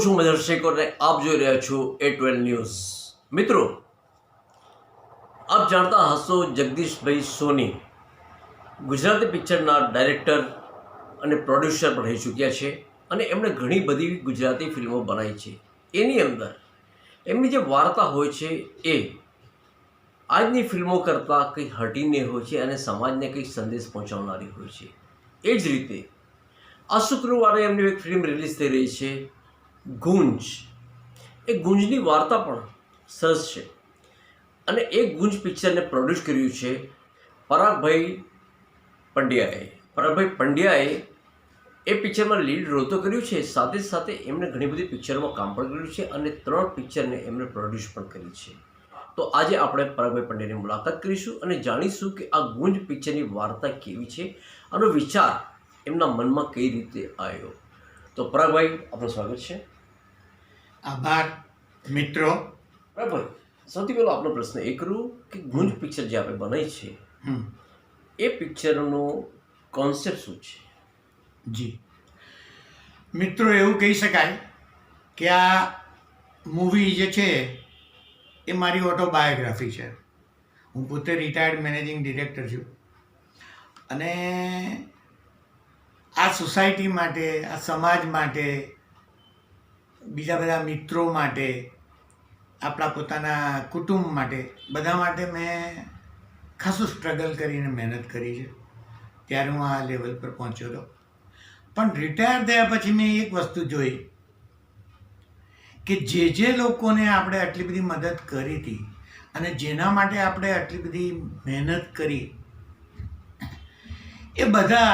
છું મધર શેખ અને આપ જોઈ રહ્યા છો A12 ન્યૂઝ। મિત્રો, આપ જાણતા હશો જગદીશભાઈ સોની ગુજરાતી પિક્ચરના ડાયરેક્ટર અને પ્રોડ્યુસર પણ રહી ચૂક્યા છે અને એમણે ઘણી બધી ગુજરાતી ફિલ્મો બનાવી છે। એની અંદર એમની જે વાર્તા હોય છે એ આજની ફિલ્મો કરતાં કંઈ હટીને હોય છે અને સમાજને કંઈક સંદેશ પહોંચાડનારી હોય છે। એ જ રીતે આ શુક્રવારે એમની એક ફિલ્મ રિલીઝ થઈ રહી છે ગુંજ। એ ગુંજની વાર્તા પણ સરસ છે અને એ ગુંજ પિક્ચરને પ્રોડ્યુસ કર્યું છે પરાગભાઈ પંડ્યાએ। પરાગભાઈ પંડ્યાએ એ પિક્ચરમાં લીડ રોલ તો કર્યું છે, સાથે સાથે એમણે ઘણી બધી પિક્ચરોમાં કામ પણ કર્યું છે અને 3 પિક્ચરને એમણે પ્રોડ્યુસ પણ કરી છે। તો આજે આપણે પરાગભાઈ પંડ્યાની મુલાકાત કરીશું અને જાણીશું કે આ ગુંજ પિક્ચરની વાર્તા કેવી છે, આનો વિચાર એમના મનમાં કઈ રીતે આવ્યો। તો પરાગભાઈ, આપનું સ્વાગત છે। આભાર મિત્રો। પરાગભાઈ, સૌથી પહેલો આપણો પ્રશ્ન એ કરું કે ગુંજ પિક્ચર જે આપણે બનાવી છે એ પિક્ચરનો કોન્સેપ્ટ શું છે? જી મિત્રો, એવું કહી શકાય કે આ મૂવી જે છે એ મારી ઓટોબાયોગ્રાફી છે। હું પોતે રિટાયર્ડ મેનેજિંગ ડિરેક્ટર છું અને આ સોસાયટી માટે, આ સમાજ માટે, બીજા બધા મિત્રો માટે, આપણા પોતાના કુટુંબ માટે, બધા માટે મેં ખાસું સ્ટ્રગલ કરીને મહેનત કરી છે। ત્યારે હું આ લેવલ પર પહોંચ્યો હતો। પણ રિટાયર થયા પછી મેં એક વસ્તુ જોઈ કે જે લોકોને આપણે આટલી બધી મદદ કરી હતી અને જેના માટે આપણે આટલી બધી મહેનત કરી, એ બધા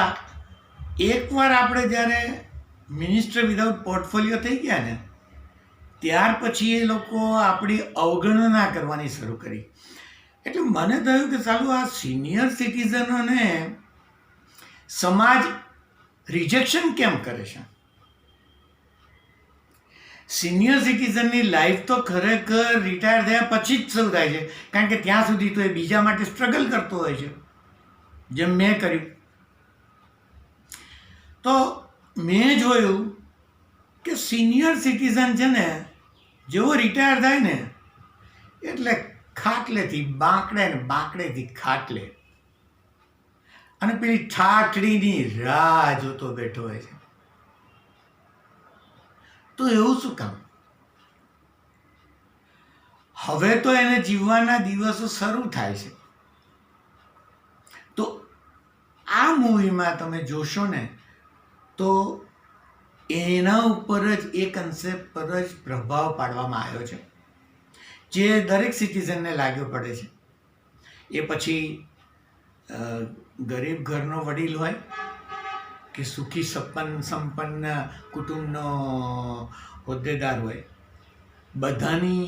એકવાર આપણે જ્યારે મિનિસ્ટર વિધાઉટ પોર્ટફોલિયો થઈ ગયા ને, ત્યાર પછી એ લોકો આપણી અવગણના કરવાની શરૂ કરી। એટલે મને થયું કે સાલું આ સિનિયર સિટીઝનોને સમાજ રિજેક્શન કેમ કરે છે? સિનિયર સિટીઝનની લાઈફ તો ખરેખર રિટાયર થયા પછી જ શરૂ થાય છે, કારણ કે ત્યાં સુધી તો એ બીજા માટે સ્ટ્રગલ કરતો હોય છે, જેમ મેં કર્યું। તો મેં જોયું કે સિનિયર સિટીઝન છે ને, જેવો રિટાયર થાય ને એટલે ખાટલેથી બાંકડે ને બાંકડેથી ખાટલે, અને પેલી ઠાઠડીની રાહ જોતો બેઠો હોય છે। તો એવું શું કામ? હવે તો એને જીવવાના દિવસો શરૂ થાય છે। તો આ મૂવીમાં તમે જોશો ને તો એના ઉપર જ, એ કન્સેપ્ટ પર જ પ્રભાવ પાડવામાં આવ્યો છે, જે દરેક સિટીઝનને લાગ્યો પડે છે। એ પછી ગરીબ ઘરનો વડીલ હોય કે સુખી સંપન્ન કુટુંબનો હોદ્દેદાર હોય, બધાની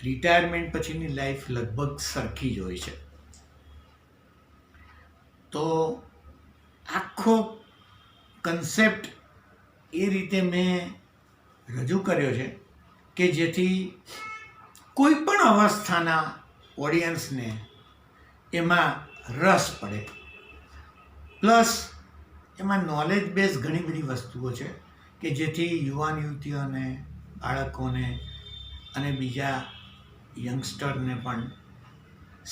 રિટાયરમેન્ટ પછીની લાઈફ લગભગ સરખી જ હોય છે। તો આખો કન્સેપ્ટ એ રીતે મેં રજૂ કર્યો છે કે જેથી કોઈ પણ અવસ્થાના ઓડિયન્સને એમાં રસ પડે। પ્લસ એમાં નોલેજ બેઝ ઘણી બધી વસ્તુઓ છે કે જેથી યુવાન યુવતીઓને, બાળકોને અને બીજા યંગસ્ટરને પણ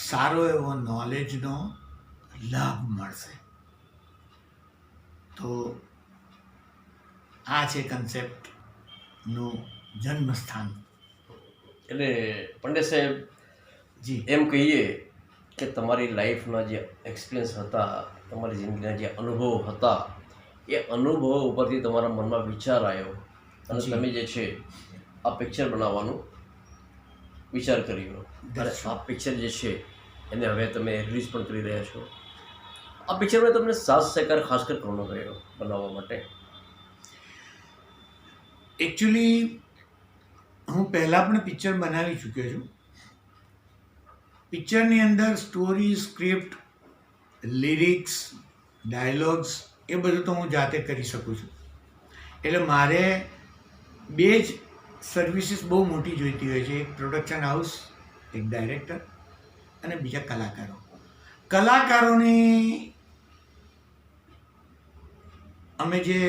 સારો એવો નોલેજનો લાભ મળશે। તો આ છે કન્સેપ્ટનું જન્મસ્થાન। એટલે પંડ્યા સાહેબ, જી, એમ કહીએ કે તમારી લાઈફના જે એક્સપિરિયન્સ હતા, તમારી જિંદગીના જે અનુભવો હતા, એ અનુભવો ઉપરથી તમારા મનમાં વિચાર આવ્યો અને તમે જે છે આ પિક્ચર બનાવવાનું વિચાર કર્યો અને આ પિક્ચર જે છે એને હવે તમે રિલીઝ પણ કરી રહ્યા છો। આ પિક્ચરમાં તમને સાથ સહકાર ખાસ કરી કોનો રહ્યો બનાવવા માટે? એકચ્યુઅલી હું પહેલાં પણ પિક્ચર બનાવી ચૂક્યો છું। પિક્ચરની અંદર સ્ટોરી, સ્ક્રિપ્ટ, લિરિક્સ, ડાયલોગ્સ એ બધું તો હું જાતે કરી શકું છું। એટલે મારે બે જ સર્વિસીસ બહુ મોટી જોઈતી હોય છે, એક પ્રોડક્શન હાઉસ, એક ડાયરેક્ટર અને બીજા કલાકારો। કલાકારોની અમે જે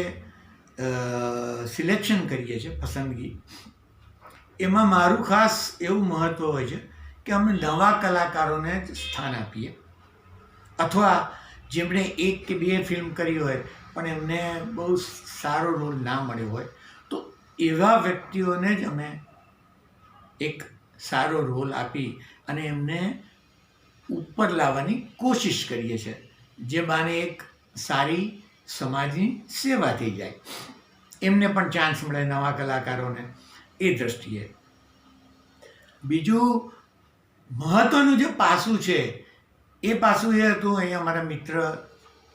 સિલેક્શન કરીએ છીએ, પસંદગી, એમાં મારું ખાસ એવું મહત્ત્વ હોય છે કે અમે નવા કલાકારોને જ સ્થાન આપીએ, અથવા જેમણે 1 કે 2 ફિલ્મ કરી હોય પણ એમને બહુ સારો રોલ ના મળ્યો હોય, તો એવા વ્યક્તિઓને જ અમે એક સારો રોલ આપી અને એમને ઉપર લાવવાની કોશિશ કરીએ છીએ, જે બાને એક સારી સમાજની સેવા થઈ જાય, એમને પણ ચાન્સ મળે, નવા કલાકારોને. એ દૃષ્ટિએ બીજું મહત્ત્વનું જે પાસું છે એ પાસું એ હતું, અહીંયા મારા મિત્ર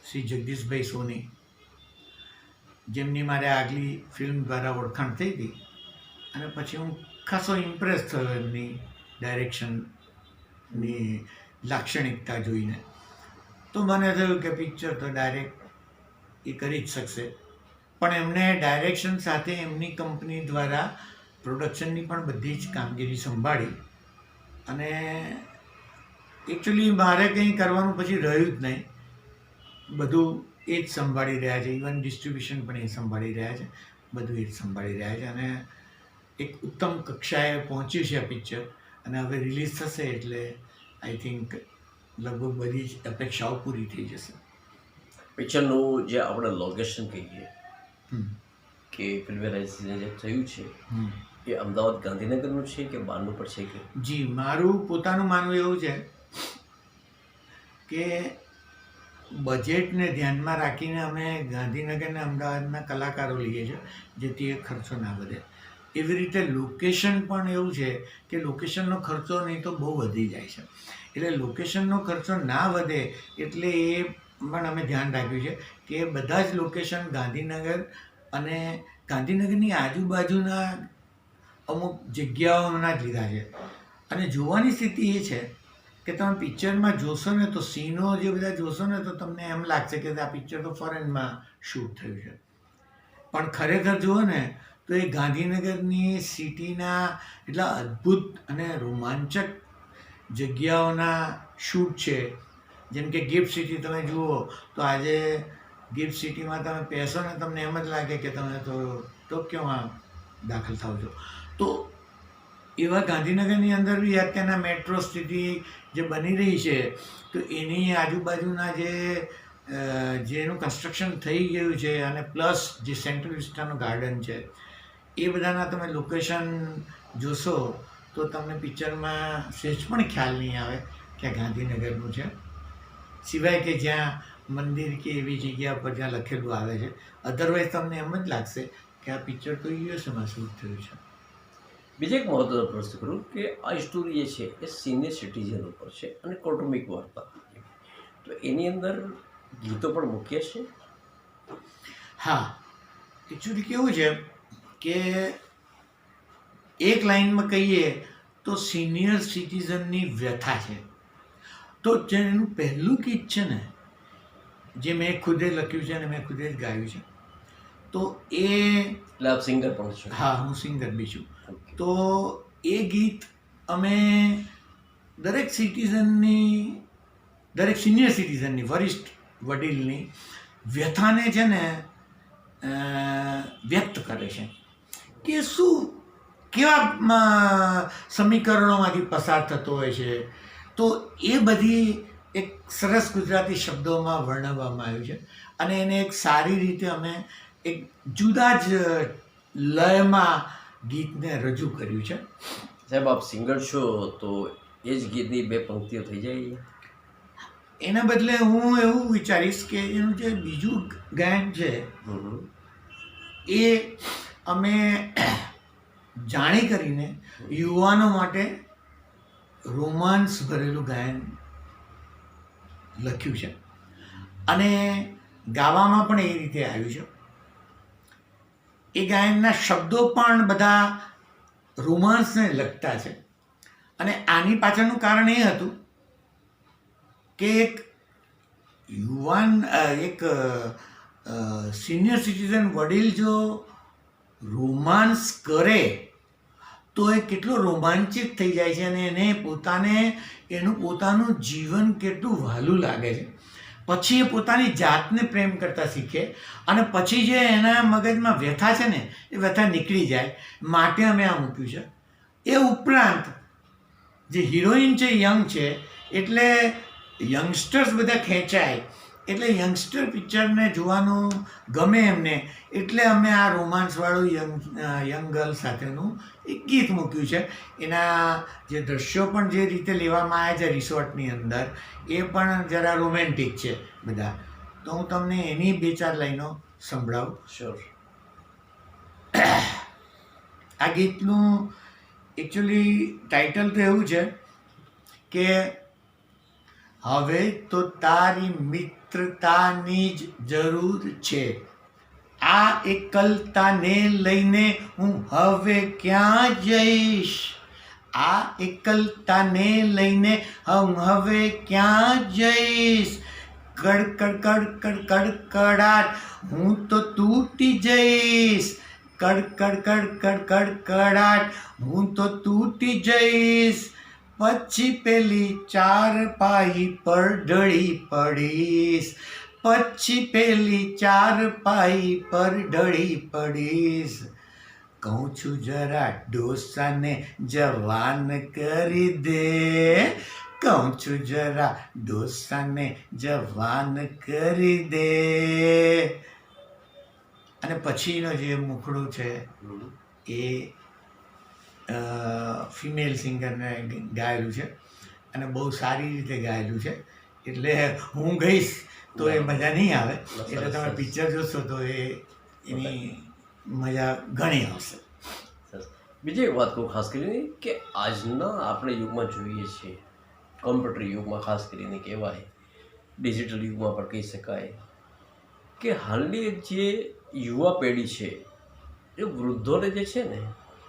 શ્રી જગદીશભાઈ સોની, જેમની મારે આગલી ફિલ્મ દ્વારા ઓળખાણ થઈ હતી, અને પછી હું ખાસો ઇમ્પ્રેસ થયો એમની ડાયરેક્શનની લાક્ષણિકતા જોઈને. તો મને થયું કે પિક્ચર તો ડાયરેક્ટ એ કરી જ શકશે, પણ એમને ડાયરેક્શન સાથે એમની કંપની દ્વારા પ્રોડક્શનની પણ બધી જ કામગીરી સંભાળી, અને એકચ્યુઅલી મારે કંઈ કરવાનું પછી રહ્યું જ નહીં, બધું એ જ સંભાળી રહ્યા છે, ઇવન ડિસ્ટ્રીબ્યુશન પણ એ સંભાળી રહ્યા છે, બધું એ જ સંભાળી રહ્યા છે, અને એક ઉત્તમ કક્ષાએ પહોંચ્યું છે આ પિક્ચર, અને હવે રિલીઝ થશે એટલે આઈ થિંક લગભગ બધી જ અપેક્ષાઓ પૂરી થઈ જશે. પિક્ચરનું જે આપણે લોકેશન કહીએ કે ફિલ્મેરાઇઝેશન જે થયું છે એ અમદાવાદ ગાંધીનગરનું છે કે બહારનું પણ છે કે? જી, મારું પોતાનું માનવું એવું છે કે બજેટને ધ્યાનમાં રાખીને અમે ગાંધીનગર અને અમદાવાદના કલાકારો લઈએ છીએ, જેથી એ ખર્ચો ના વધે. એવી રીતે લોકેશન પણ એવું છે કે લોકેશનનો ખર્ચો નહીં તો બહુ વધી જાય છે, એટલે લોકેશનનો ખર્ચો ના વધે એટલે એ પણ અમે ધ્યાન રાખ્યું છે કે બધા જ લોકેશન ગાંધીનગર અને ગાંધીનગરની આજુબાજુના અમુક જગ્યાઓના જ લીધા છે. અને જોવાની સ્થિતિ એ છે કે તમે પિક્ચરમાં જોશો ને તો સીનો જે બધા જોશો ને તો તમને એમ લાગશે કે આ પિક્ચર તો ફોરેનમાં શૂટ થયું છે, પણ ખરેખર જુઓ ને તો એ ગાંધીનગરની સિટીના એટલા અદ્ભુત અને રોમાંચક જગ્યાઓના શૂટ છે. જેમ કે ગિફ્ટ સિટી તમે જુઓ તો આજે ગિફ્ટ સિટીમાં તમે બેસો ને તમને એમ જ લાગે કે તમે તો ટોક્યોમાં દાખલ થાવ છો. તો એવા ગાંધીનગરની અંદર બી અત્યારના મેટ્રો સિટી જે બની રહી છે તો એની આજુબાજુના જેનું કન્સ્ટ્રક્શન થઈ ગયું છે, અને પ્લસ જે સેન્ટ્રલ વિસ્તારનું ગાર્ડન છે, એ બધાના તમે લોકેશન જોશો તો તમને પિક્ચરમાં સહેજ પણ ખ્યાલ નહીં આવે કે આ ગાંધીનગરનું છે, સિવાય કે જ્યાં મંદિર કે એવી જગ્યા પર જ્યાં લખેલું આવે છે. અધરવાઇઝ તમને એમ જ લાગશે કે આ પિક્ચર તો યુએસએમાં શૂટ થયું છે. બીજો એક મહત્વનો પ્રશ્ન કરું કે આ સ્ટોરી જે છે એ સિનિયર સિટીઝન ઉપર છે અને કૌટુંબિક વાર્તા, તો એની અંદર ગીતો પણ મુખ્ય છે? હા, એકચ્યુઅલી કેવું છે કે એક લાઇનમાં કહીએ તો સિનિયર સિટીઝનની વ્યથા છે. તો જેનું પહેલું ગીત છે ને, જે મેં ખુદે લખ્યું છે અને મેં ખુદે જ ગાયું છે, તો એ એટલે આપ સિંગર પણ છો? હા, હું સિંગર બી છું. તો એ ગીત અમે દરેક સિનિયર સિટીઝનની, વરિષ્ઠ વડીલની વ્યથાને છે ને વ્યક્ત કરે છે કે શું કેવા સમીકરણોમાંથી પસાર થતો હોય છે. તો એ બધી એક સરસ ગુજરાતી શબ્દોમાં વર્ણવવામાં આવ્યું છે, અને એને એક સારી રીતે અમે એક જુદા જ લયમાં ગીતને રજૂ કર્યું છે. સાહેબ, આપ સિંગર છો તો એ જ ગીતની 2 પંક્તિઓ થઈ જાય? એના બદલે હું એવું વિચારીશ કે એનું જે બીજું ગાયન છે એ અમે જાણી કરીને યુવાનો માટે રોમાન્સ ભરેલું ગાયન લખ્યું છે, અને ગાવામાં પણ એ રીતે આવ્યું છે. એ ગાયનના શબ્દો પણ બધા રોમાન્સને લગતા છે, અને આની પાછળનું કારણ એ હતું કે એક યુવાન, એક સિનિયર સિટીઝન વડીલ જો રોમાન્સ કરે તો એ કેટલો રોમાંચિત થઈ જાય છે, અને એને એનું પોતાનું જીવન કેટલું વહાલું લાગે છે. પછી એ પોતાની જાતને પ્રેમ કરતા શીખે અને પછી જે એના મગજમાં વ્યથા છે ને એ વ્યથા નીકળી જાય માટે અમે આ મૂક્યું છે. એ ઉપરાંત જે હિરોઈન છે યંગ છે એટલે યંગસ્ટર્સ બધા ખેંચાય એટલે યંગસ્ટર પિક્ચરને જોવાનું ગમે એમને એટલે અમે આ રોમાન્સવાળું યંગ ગર્લ સાથેનું એક ગીત મૂક્યું છે. એના જે દ્રશ્યો પણ જે રીતે લેવામાં આવ્યા છે રિસોર્ટની અંદર એ પણ જરા રોમેન્ટિક છે બધા. તો હું તમને એની 2-4 લાઈનો સંભળાવું. શ્યોર. આ ગીતનું એકચ્યુઅલી ટાઇટલ તો એવું છે કે હવે તો તારી મિત્રતાની જ જરૂર છે, આ એકલતાને લઈને હું હવે ક્યાં જઈશ, આ એકલતાને લઈને હું હવે ક્યાં જઈશ, કડ કડ કડ કડ કડાટ હું તો તૂટી જઈશ, કડ કડ કડ કડ કડ કડાટ હું તો તૂટી જઈશ, પછી પેલી ચારપાઈ પર ઢળી પડીશ, પછી પેલી ચારપાઈ પર ઢળી પડીશ, કહું છું જરા ડોસાને જવાન કરી દે, કહું છું જરા ડોસાને જવાન કરી દે. અને પછીનો જે મુખડું છે એ ફિમેલ સિંગરને ગાયેલું છે અને બહુ સારી રીતે ગાયેલું છે. એટલે હું ગઈશ તો એ મજા નહીં આવે, એટલે તમે પિક્ચર જોશો તો એની મજા ઘણી આવશે. બીજી એક વાત કહું ખાસ કરીને કે આજના આપણે યુગમાં જોઈએ છીએ, કોમ્પ્યુટર યુગમાં ખાસ કરીને કહેવાય, ડિજિટલ યુગમાં પણ કહી શકાય કે હાલની જે યુવા પેઢી છે એ વૃદ્ધોને જે છે ને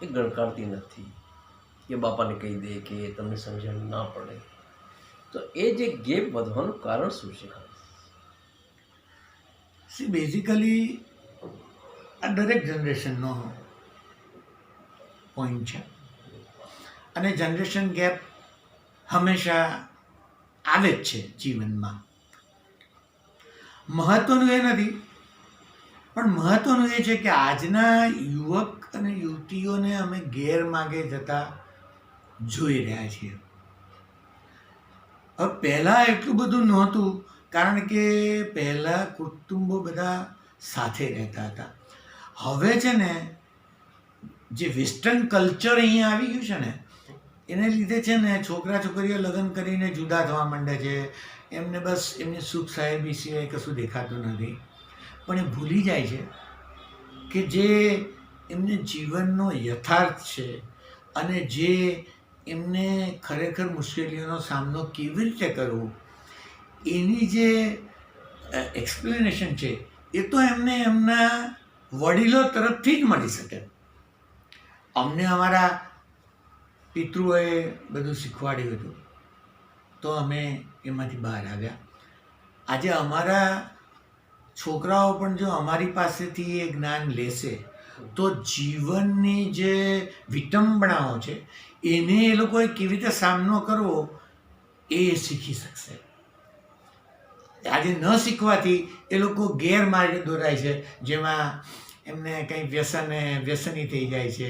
એ ગણકારતી નથી, કે બાપાને કહી દે કે તમને સમજણ ના પડે. તો એ જે ગેપ વધવાનું કારણ શું છે? સી બેઝિકલી આ દરેક જનરેશનનો પોઈન્ટ છે અને જનરેશન ગેપ હંમેશા આવે જ છે જીવનમાં. મહત્વનું એ નથી, પણ મહત્વનું એ છે કે આજના યુવક અને યુવતીઓને અમે ગેરમાર્ગે જતા જોઈ રહ્યા છીએ. હવે પહેલાં એટલું બધું નહોતું, કારણ કે પહેલાં કુટુંબો બધા સાથે રહેતા હતા. હવે છે ને જે વેસ્ટર્ન કલ્ચર અહીંયા આવી ગયું છે ને એને લીધે છે ને છોકરા છોકરીઓ લગ્ન કરીને જુદા થવા માંડે છે. એમને બસ એમની સુખ સાહેબી સિવાય કશું દેખાતું નથી, પણ એ ભૂલી જાય છે કે જે એમને જીવનનો યથાર્થ છે અને જે એમને ખરેખર મુશ્કેલીઓનો સામનો કેવી રીતે કરવો એની જે એક્સપ્લેનેશન છે એ તો એમને એમના વડીલો તરફથી જ મળી શકે. અમને અમારા પિતૃઓએ બધું શીખવાડ્યું હતું તો અમે એમાંથી બહાર આવ્યા. આજે અમારા છોકરાઓ પણ જો અમારી પાસેથી એ જ્ઞાન લેશે તો જીવનની જે વિટંબણાઓ છે એને એ લોકોએ કેવી રીતે સામનો કરવો એ શીખી શકશે. આજે ન શીખવાથી એ લોકો ગેરમાર્ગે દોરાય છે, જેમાં એમને કંઈક વ્યસની થઈ જાય છે,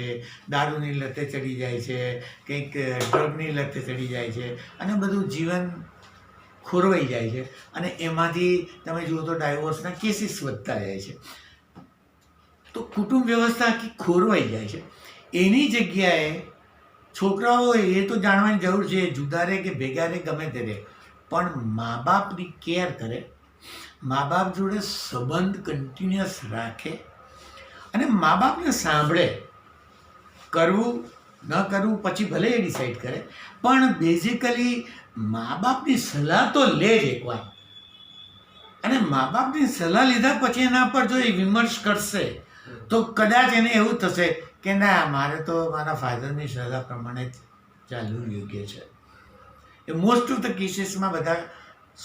દારૂની લતે ચડી જાય છે, કંઈક ડ્રગની લતે ચડી જાય છે અને બધું જીવન ખોરવાઈ જાય છે. અને એમાંથી તમે જુઓ તો ડાયવોર્સના કેસીસ વધતા જાય છે. તો કુટુંબ વ્યવસ્થા આખી ખોરવાઈ જાય છે. એની જગ્યાએ છોકરાઓ એ તો જાણવાની જરૂર છે, જુદા રહે કે ભેગા રહે ગમે તે રહે, પણ મા બાપની કેર કરે, મા બાપ જોડે સંબંધ કન્ટિન્યુઅસ રાખે અને મા બાપને સાંભળે. કરવું ન કરવું પછી ભલે એ ડિસાઈડ કરે, પણ બેઝિકલી મા બાપની સલાહ તો લે જ એકવાર. અને મા બાપની સલાહ લીધા પછી એના પર જો એ વિમર્શ કરશે તો કદાચ એને એવું થશે કે ના, મારે તો મારા ફાધરની સલાહ પ્રમાણે જ ચાલવું યોગ્ય છે. એ મોસ્ટ ઓફ ધ કેસીસમાં બધા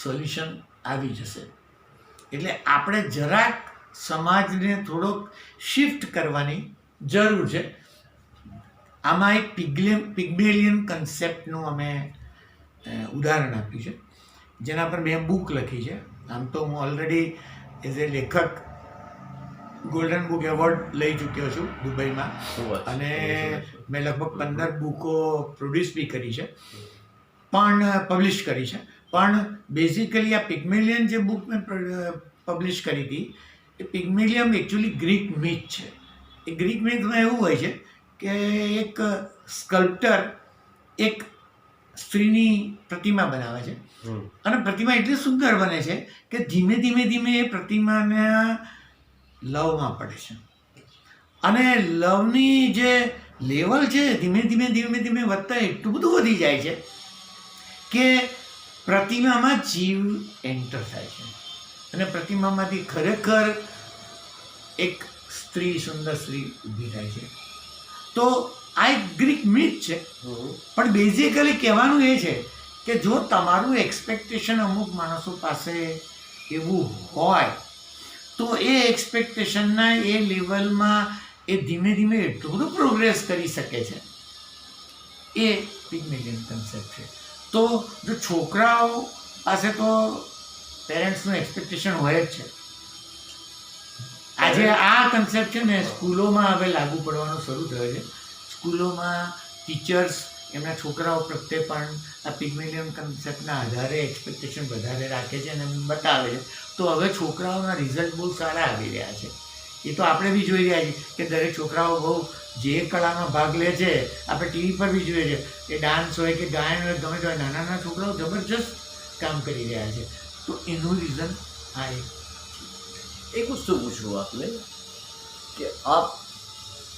સોલ્યુશન આવી જશે. એટલે આપણે જરાક સમાજને થોડોક શિફ્ટ કરવાની જરૂર છે. આમાં એક પિગ્મેલિયન કન્સેપ્ટનું અમે ઉદાહરણ આપ્યું છે જેના પર મેં બુક લખી છે. આમ તો હું ઓલરેડી એઝ એ લેખક ગોલ્ડન બુક એવોર્ડ લઈ ચૂક્યો છું દુબઈમાં, અને મેં લગભગ 15 બુકો પ્રોડ્યુસ બી કરી છે, પણ પબ્લિશ કરી છે. પણ બેઝિકલી આ પિગ્મેલિયન જે બુક મેં પબ્લિશ કરી હતી, એ પિગ્મેલિયમ એકચ્યુઅલી ગ્રીક મિથ છે. એ ગ્રીક મિથમાં એવું હોય છે કે એક સ્કલ્પ્ટર એક સ્ત્રીની પ્રતિમા બનાવે છે, અને પ્રતિમા એટલી સુંદર બને છે કે ધીમે ધીમે ધીમે એ પ્રતિમાના લવમાં પડે છે, અને લવની જે લેવલ છે ધીમે ધીમે ધીમે ધીમે વધતા એટલું બધું વધી જાય છે કે પ્રતિમામાં જીવ એન્ટર થાય છે, અને પ્રતિમામાંથી ખરેખર એક સ્ત્રી, સુંદર સ્ત્રી ઊભી થાય છે. તો આ એક ગ્રીક મિથ છે, પણ બેઝિકલી કહેવાનું એ છે કે જો તમારું એક્સપેક્ટેશન અમુક માણસો પાસે એવું હોય તો એ એક્સપેક્ટેશનના એ લેવલમાં એ ધીમે ધીમે એટલું બધું પ્રોગ્રેસ કરી શકે છે. એ પિગ્મેલિયન કન્સેપ્ટ છે. તો જો છોકરાઓ પાસે તો પેરેન્ટ્સનું એક્સપેક્ટેશન હોય જ છે. આજે આ કન્સેપ્ટ છે ને સ્કૂલોમાં હવે લાગુ પડવાનો શરૂ થયો છે. સ્કૂલોમાં ટીચર્સ એમના છોકરાઓ પ્રત્યે પણ આ પિગ્મેલિયન કન્સેપ્ટના આધારે એક્સપેક્ટેશન વધારે રાખે છે અને બતાવે છે. તો હવે છોકરાઓના રિઝલ્ટ બહુ સારા આવી રહ્યા છે. એ તો આપણે બી જોઈ રહ્યા છીએ કે દરેક છોકરાઓ બહુ જે કળામાં ભાગ લે છે, આપણે ટીવી પર બી જોઈએ છે, એ ડાન્સ હોય કે ગાયન હોય, ગમે તે હોય, નાના નાના છોકરાઓ જબરજસ્ત કામ કરી રહ્યા છે. તો એનું રીઝન આ એક વસ્તુ પૂછું આપને કે આપ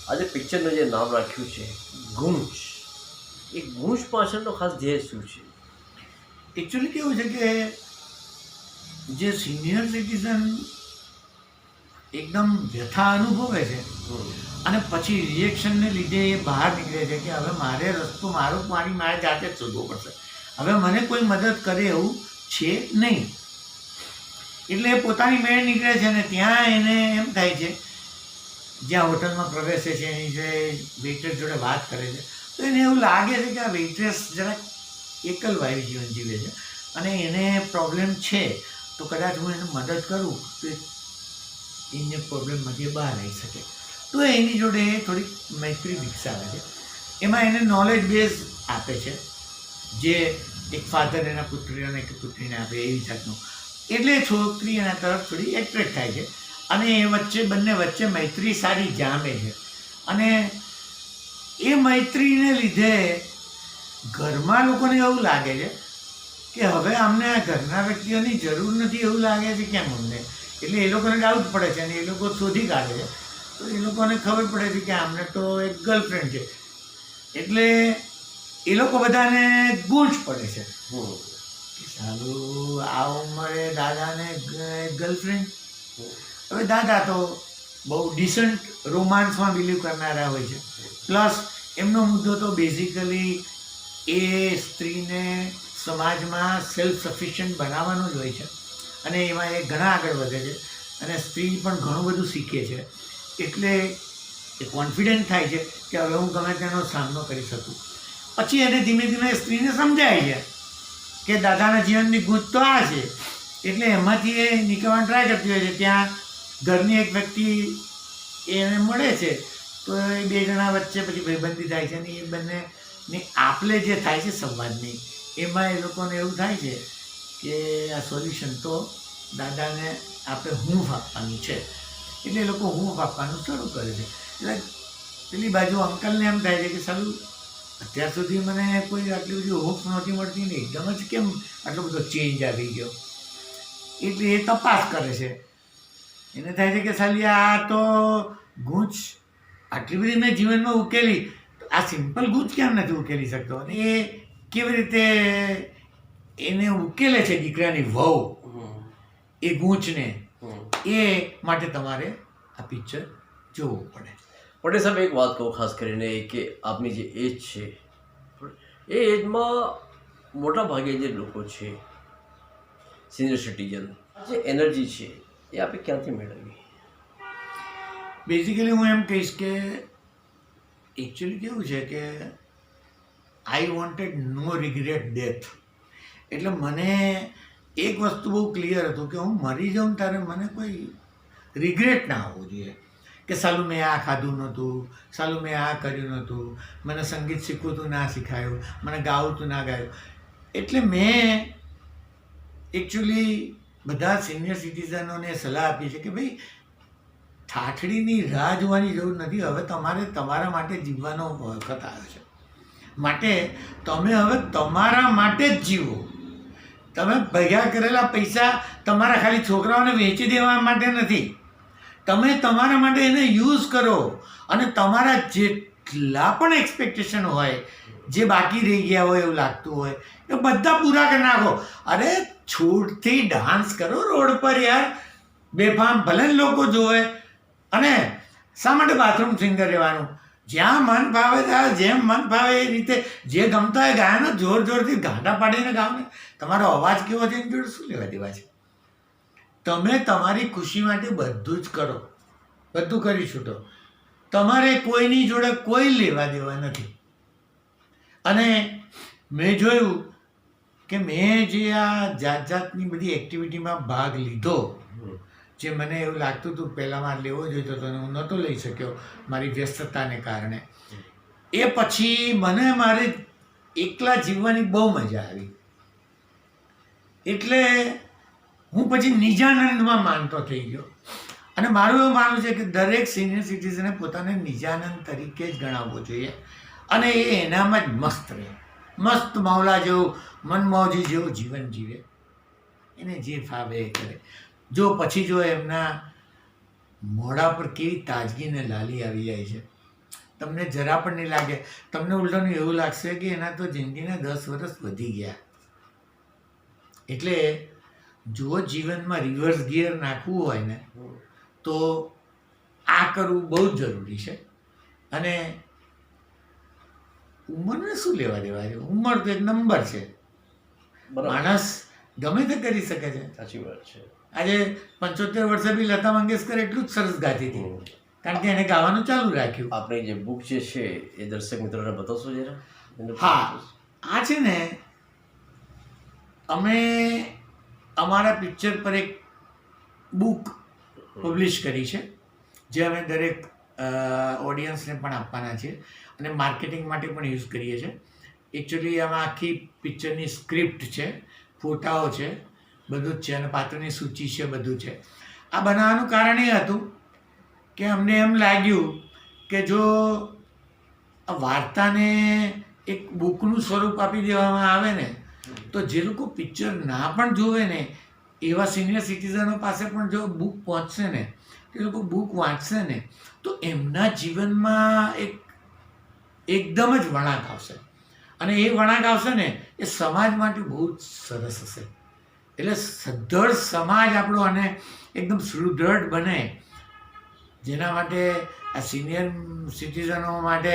આજે પિક્ચરનું જે નામ રાખ્યું છે ગૂંચ, એ ગૂંચ પાછળનો ખાસ ધ્યેય શું છે? એકચ્યુઅલી કેવું છે કે જે સિનિયર સિટીઝન એકદમ વ્યથા અનુભવે છે અને પછી રિએક્શનને લીધે એ બહાર નીકળે છે કે હવે મારે રસ્તો મારે જાતે જ શોધવો પડશે, હવે મને કોઈ મદદ કરે એવું છે નહીં. એટલે એ પોતાની મેળે નીકળે છે અને ત્યાં એને એમ થાય છે, જ્યાં હોટલમાં પ્રવેશે છે એની જે વેઇટ્રેસ જોડે વાત કરે છે તો એને એવું લાગે છે કે આ વેઇટ્રેસ જરાક એકલવાયું જીવન જીવે છે અને એને પ્રોબ્લેમ છે, તો કદાચ હું એને મદદ કરું તો એને પ્રોબ્લેમમાંથી બહાર આવી શકે. તો એની જોડે થોડીક મૈત્રી વિકસાવે છે. એમાં એને નોલેજ બેઝ આપે છે, જે એક ફાધર એના પુત્રીઓને કે પુત્રીને આપે એવી જાતનું. એટલે છોકરી એના તરફ થોડી એટ્રેક્ટ થાય છે અને એ બંને વચ્ચે મૈત્રી સારી જામે છે. અને એ મૈત્રીને લીધે ઘરમાં લોકોને એવું લાગે છે કે હવે અમને આ ઘરના વ્યક્તિઓની જરૂર નથી એવું લાગે છે કેમ અમને. એટલે એ લોકોને ડાઉટ પડે છે અને એ લોકો શોધી કાઢે છે. તો એ લોકોને ખબર પડે છે કે આમને તો એક ગર્લફ્રેન્ડ છે. એટલે એ લોકો બધાને ગૂંચ પડે છે કે સાલું આ ઉંમરે દાદાને ગર્લફ્રેન્ડ. હવે દાદા તો બહુ ડિસન્ટ રોમાન્સમાં બિલીવ કરનારા હોય છે. પ્લસ એમનો મુદ્દો તો બેઝિકલી એ સ્ત્રીને સમાજમાં સેલ્ફ સફિશિયન્ટ બનાવવાનો જ હોય છે અને એમાં એ ઘણા આગળ વધે છે અને સ્ત્રી પણ ઘણું બધું શીખે છે. એટલે એ કોન્ફિડન્ટ થાય છે કે હવે હું ગમે તેનો સામનો કરી શકું. પછી એને ધીમે ધીમે સ્ત્રીને સમજાય છે કે દાદાના જીવનની ગૂંચ તો આ છે. એટલે એમાંથી એ નીકળવાનું ટ્રાય કરતી હોય છે. ત્યાં ઘરની એક વ્યક્તિ એને મળે છે તો એ બે જણા વચ્ચે પછી ભાઈબંધી થાય છે અને એ બંનેની આપલે જે થાય છે સંવાદની, એમાં એ લોકોને એવું થાય છે કે આ સોલ્યુશન તો દાદાને આપણે હૂંફ આપવાનું છે. એટલે એ લોકો હૂંફ આપવાનું શરૂ કરે છે. એટલે પેલી બાજુ અંકલને એમ થાય છે કે સારું અત્યાર સુધી મને કોઈ આટલી બધી હૂંફ નહોતી મળતી ને એકદમ જ કેમ આટલો બધો ચેન્જ આવી ગયો. એટલે એ તપાસ કરે છે. એને થાય છે કે સાલી આ તો ગૂંચ આટલી બધી મેં જીવનમાં ઉકેલી, આ સિમ્પલ ગૂંચ કેમ નથી ઉકેલી શકતો. અને એ કેવી રીતે એને ઉકેલે છે દીકરાની વહુ એ ગૂંચને, એ માટે તમારે આ પિક્ચર જોવું પડે. પટેલ સાહેબ એક વાત કહું ખાસ કરીને કે આપની જે એજ છે એ એજમાં મોટા ભાગે જે લોકો છે સિનિયર સિટીઝન, જે એનર્જી છે એ આપણે ક્યાંથી મેળવી? બેઝિકલી હું એમ કહીશ કે એકચ્યુઅલી કેવું છે કે I wanted no regret death. એટલે મને એક વસ્તુ બહુ ક્લિયર હતું કે હું મરી જાઉં ત્યારે મને કોઈ રિગ્રેટ ના હોવું જોઈએ કે સાલું મેં આ ખાધું નહોતું, સાલું મેં આ કર્યું નહોતું, મને સંગીત શીખવું તું ના શીખાયું, મને ગાવું તું ના ગાયું. એટલે મેં એકચ્યુઅલી બધા સિનિયર સિટીઝનોને સલાહ આપી છે કે ભાઈ ઠાઠડીની રાહ જોવાની જરૂર નથી. હવે તમારે તમારા માટે જીવવાનો વખત આવ્યો છે, માટે તમે હવે તમારા માટે જ જીવો. તમે ભેગા કરેલા પૈસા તમારા ખાલી છોકરાઓને વેચી દેવા માટે નથી. તમે તમારા માટે એને યુઝ કરો અને તમારા જેટલા પણ એક્સપેક્ટેશન હોય, જે બાકી રહી ગયા હોય એવું લાગતું હોય, એ બધા પૂરા કરી નાખો. અરે છૂટથી ડાન્સ કરો રોડ પર યાર, બેફામ, ભલે ને લોકો જોવે. અને શા માટે બાથરૂમ સિંગર રહેવાનું? જ્યાં મન ભાવે ત્યાં જેમ મન ભાવે એ રીતે જે ગમતા હોય ગાયનો જોર જોરથી ગાંડા પાડીને ગાવ ને. તમારો અવાજ કેવો છે એની જોડે શું લેવા દેવા છે? તમે તમારી ખુશી માટે બધું જ કરો, બધું કરી છૂટો. તમારે કોઈની જોડે કોઈ લેવા દેવા નથી. અને મેં જોયું કે મેં જે આ જાત જાતની બધી એક્ટિવિટીમાં ભાગ લીધો, જે મને એવું લાગતું હતું પહેલાંમાં લેવો જોઈતો હતો અને હું નહોતો લઈ શક્યો મારી વ્યસ્તતાને કારણે, એ પછી મને મારે એકલા જીવવાની બહુ મજા આવી. એટલે હું પછી નિજાનંદમાં માનતો થઈ ગયો. અને મારું એવું માનવું છે કે દરેક સિનિયર સિટીઝને પોતાને નિજાનંદ તરીકે જ ગણાવવો જોઈએ અને એ એનામાં જ મસ્ત રહે, મસ્ત માવલા જેવું, મનમોજી જેવું જીવન જીવે. એને જે ફાવે એ કરે. જો પછી જો એમના મોઢા પર કેવી તાજગી ને લાલી આવી જાય છે, તમને જરા પણ નહીં લાગે. તમને ઉલટાનું એવું લાગશે કે એના તો જિંદગીના 10 વર્ષ વધી ગયા. એટલે જો જીવનમાં રિવર્સ ગિયર નાખવું હોય ને તો આ કરવું બહુ જ જરૂરી છે. અને ઉંમરને શું લેવા દેવા છે? ઉંમર તો એક નંબર છે. માણસ ગમે તે કરી શકે છે. સાચી વાત છે. આજે 75 વર્ષે બી લતા મંગેશકર એટલું જ સરસ ગાતી હતી, કારણ કે એને ગાવાનું ચાલુ રાખ્યું. આપણી જે બુક જે છે એ દર્શક મિત્રોને બતાવશો જરા? હા, આ છે ને અમે અમારા પિક્ચર પર એક બુક પબ્લિશ કરી છે, જે અમે દરેક ઓડિયન્સને પણ આપવાના છીએ અને માર્કેટિંગ માટે પણ યુઝ કરીએ છીએ. એકચ્યુઅલી આમાં આખી પિક્ચરની સ્ક્રિપ્ટ છે, ફોટાઓ છે, બધું જ છે અને પાત્રની સૂચિ છે, બધું છે. આ બનાવવાનું કારણ એ હતું કે અમને એમ લાગ્યું કે જો આ વાર્તાને એક બુકનું સ્વરૂપ આપી દેવામાં આવે ને તો જે લોકો પિક્ચર ના પણ જોવે ને એવા સિનિયર સિટીઝનો પાસે પણ જો બુક પહોંચશે ને, એ લોકો બુક વાંચશે ને તો એમના જીવનમાં એકદમ જ વળાંક આવશે. અને એ વળાંક આવશે ને એ સમાજ માટે બહુ જ સરસ હશે. એટલે સદ્ધર સમાજ આપણો અને એકદમ સુદૃઢ બને, જેના માટે આ સિનિયર સિટીઝનો માટે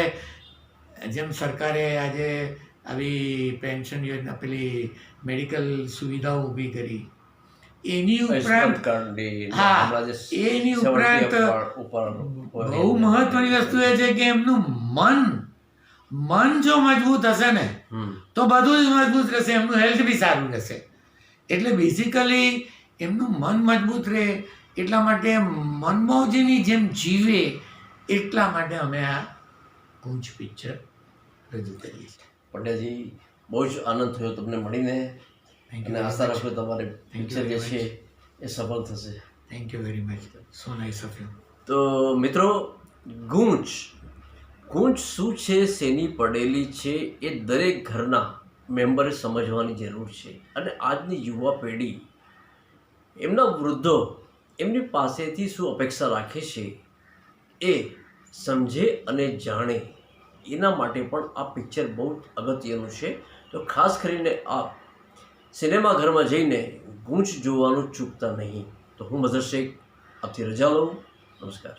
જેમ સરકારે આજે આવી પેન્શન યોજના, પેલી મેડિકલ સુવિધાઓ ઊભી કરી, એની ઉપરાંત હા, એની ઉપરાંત બહુ મહત્વની વસ્તુ એ છે કે એમનું મન જો મજબૂત હશે ને તો બધું જ મજબૂત રહેશે, એમનું હેલ્થ બી સારું રહેશે. એટલે બેઝિકલી એમનું મન મજબૂત રહે એટલા માટે મનમોજીની જેમ જીવે એટલા માટે અમે આ ગૂંચ પિક્ચર રજૂ કરીએ છીએ. પંડ્યાજી, બહુ જ આનંદ થયો તમને મળીને અને આશા રાખું તમારે પિક્ચર જે છે એ સફળ થશે. Thank you very much. So nice of you. તો મિત્રો, ગૂંચ શું છે, શેની પડેલી છે, એ દરેક ઘરના મેમ્બરે સમજવાની જરૂર છે. અને આજની યુવા પેઢી, એમના વૃદ્ધો એમની પાસેથી શું અપેક્ષા રાખે છે એ સમજે અને જાણે, એના માટે પણ આ પિક્ચર બહુ અગત્યનું છે. તો ખાસ કરીને આપ સિનેમાઘરમાં જઈને ગૂંચ જોવાનું ચૂકતા નહીં. તો હું મઝહર શેખ આપથી રજા લઉં. નમસ્કાર.